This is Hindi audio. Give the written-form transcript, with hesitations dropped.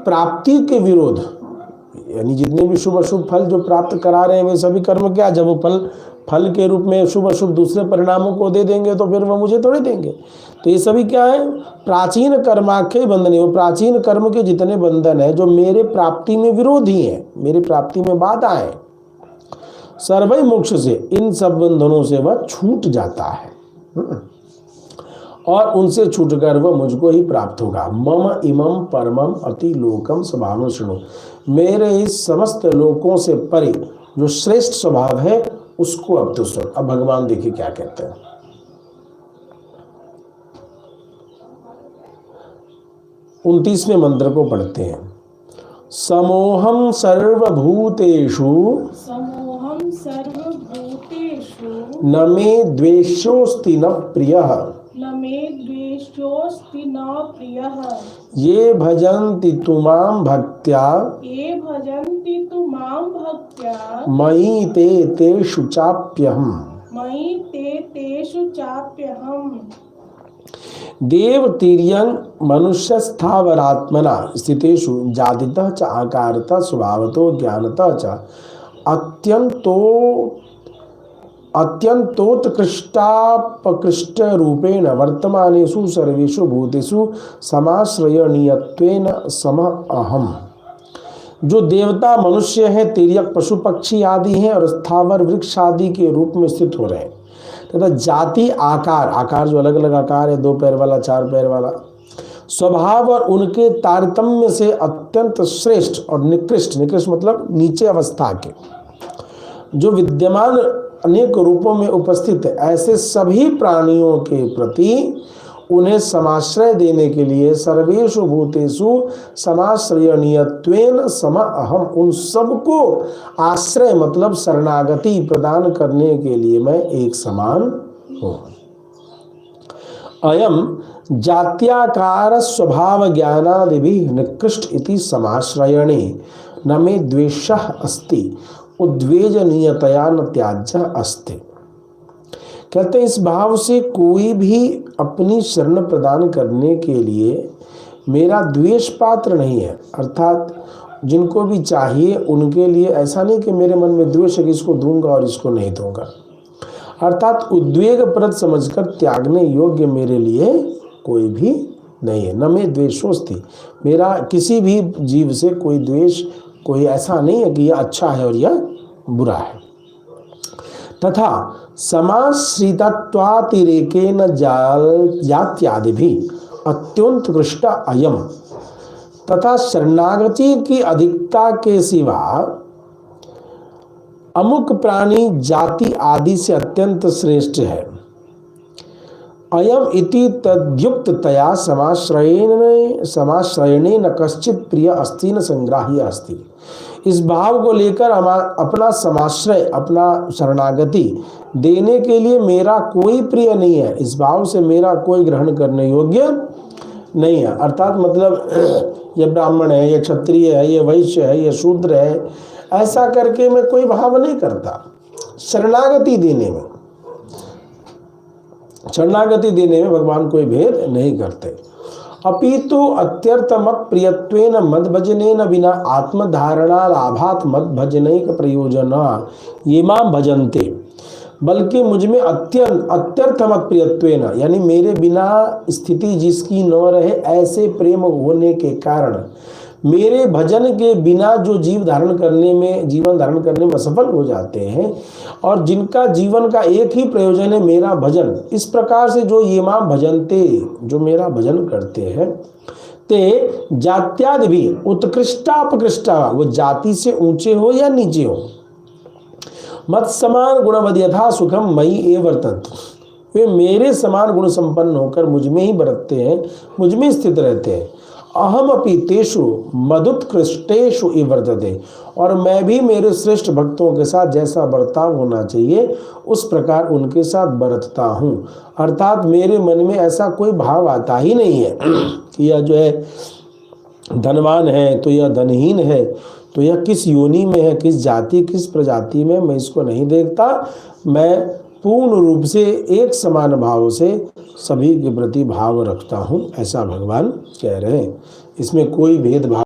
प्राप्ति के विरोध, यानी जितने भी शुभ अशुभ फल जो प्राप्त करा रहे हैं वे सभी कर्म क्या, जब वो फल के रूप में शुभ अशुभ दूसरे परिणामों को दे देंगे तो फिर वो मुझे थोड़े देंगे। तो ये सभी क्या है, प्राचीन कर्माख्य बंधन। वो प्राचीन कर्म के जितने बंधन है जो मेरे प्राप्ति में विरोधी हैं, मेरे प्राप्ति में बाधा है, सर्वै मोक्ष से, इन सब बंधनों से वह छूट जाता है और उनसे छूटकर वह मुझको ही प्राप्त होगा। मम इमं परमम अति लोकम स्वभाव सुनो, मेरे इस समस्त लोकों से परे जो श्रेष्ठ स्वभाव है उसको अब तो सुन। अब भगवान देखिए क्या कहते हैं। 29वें मंत्र को पढ़ते हैं। समोहम सर्वभूतेषु न मे द्वेषोस्ति न प्रियः ये भजन्ति तुमां भक्त्या मयि ते तेषु चाप्यहम् देवतीर्यं मनुष्यस्थावरात्मना स्थितेषु जातितः च आकारतः स्वभावतो ज्ञानतः च अत्यंतोत्कृष्टापकृष्ट रूपेण वर्तमानेषु सर्वेषु भूतेषु समाश्रयणीयत्वेन समः अहम्। जो देवता मनुष्य है, तिर्यक पशु पक्षी आदि हैं और स्थावर वृक्ष आदि के रूप में स्थित हो रहे हैं तथा जाति आकार जो अलग अलग आकार है, 2 पैर वाला, 4 पैर वाला, स्वभाव और उनके तारतम्य से अत्यंत श्रेष्ठ और निकृष्ट मतलब नीचे अवस्था के जो विद्यमान अनेक रूपों में उपस्थित है, ऐसे सभी प्राणियों के प्रति उन्हें समाश्रय देने के लिए सर्वेषु भूतेषु समाश्रयणीयत्वेन सम अहम, उन सबको आश्रय मतलब शरणागति प्रदान करने के लिए मैं एक समान हूँ। अयम जात्याकार स्वभाव ज्ञानादिभिः निकृष्ट इति समाश्रयणे न मे द्वेषः अस्ति उद्वेजनीयतया न त्याज्य अस्ति। कहते हैं इस भाव से कोई भी अपनी शरण प्रदान करने के लिए मेरा द्वेष पात्र नहीं है, अर्थात जिनको भी चाहिए उनके लिए ऐसा नहीं कि मेरे मन में द्वेष है कि इसको दूंगा और इसको नहीं दूंगा, अर्थात उद्वेगप्रद समझकर त्यागने योग्य मेरे लिए कोई भी नहीं है। न मे द्वेषोस्ति, मेरा किसी भी जीव से कोई द्वेष, कोई ऐसा नहीं है कि यह अच्छा है और यह बुरा है। तथा समाश्रितत्वातिरेकेन जात्यादिभिः अत्युत्कृष्ट अयम, तथा शरणागति की अधिकता के सिवा अमुक प्राणी जाति आदि से अत्यंत श्रेष्ठ है। अयम इति तद्युक्ततया समाश्रयणे न कश्चित प्रिय अस्ति न संग्राह्य अस्ति। इस भाव को लेकर अपना समाश्रय, अपना शरणागति देने के लिए मेरा कोई प्रिय नहीं है, इस भाव से मेरा कोई ग्रहण करने योग्य नहीं है। अर्थात मतलब ये ब्राह्मण है, ये क्षत्रिय है, ये वैश्य है, ये शूद्र है, ऐसा करके मैं कोई भाव नहीं करता। शरणागति देने में भगवान कोई भेद नहीं करते। अपितु अत्यर्थमत प्रियत्वेन मद भजनेन विना आत्मधारणा लाभात मद भजनैक प्रयोजना ये मां भजन्ते, बल्कि मुझ में अत्यर्थमत प्रियत्वेन यानी मेरे बिना स्थिति जिसकी न रहे ऐसे प्रेम होने के कारण मेरे भजन के बिना जो जीवन धारण करने में असफल हो जाते हैं और जिनका जीवन का एक ही प्रयोजन है मेरा भजन, इस प्रकार से जो ये मां भजनते, जो मेरा भजन करते हैं, ते जात्यादि भी उत्कृष्टापकृष्टा, वो जाति से ऊंचे हो या नीचे हो, मत समान गुणवद यथा सुखम मयि एव वर्तन्ते, वे मेरे समान गुण संपन्न होकर मुझ में ही बरतते हैं, मुझ में स्थित रहते हैं। अहम अपि तेषु मदुत्कृष्टेषु इव वर्तते, और मैं भी मेरे श्रेष्ठ भक्तों के साथ जैसा बर्ताव होना चाहिए उस प्रकार उनके साथ बरतता हूँ। अर्थात मेरे मन में ऐसा कोई भाव आता ही नहीं है कि यह जो है धनवान है तो यह धनहीन है, तो यह किस योनि में है, किस जाति किस प्रजाति में, मैं इसको नहीं देखता। मैं पूर्ण रूप से एक समान भाव से सभी के प्रति भाव रखता हूँ, ऐसा भगवान कह रहे हैं। इसमें कोई भेदभाव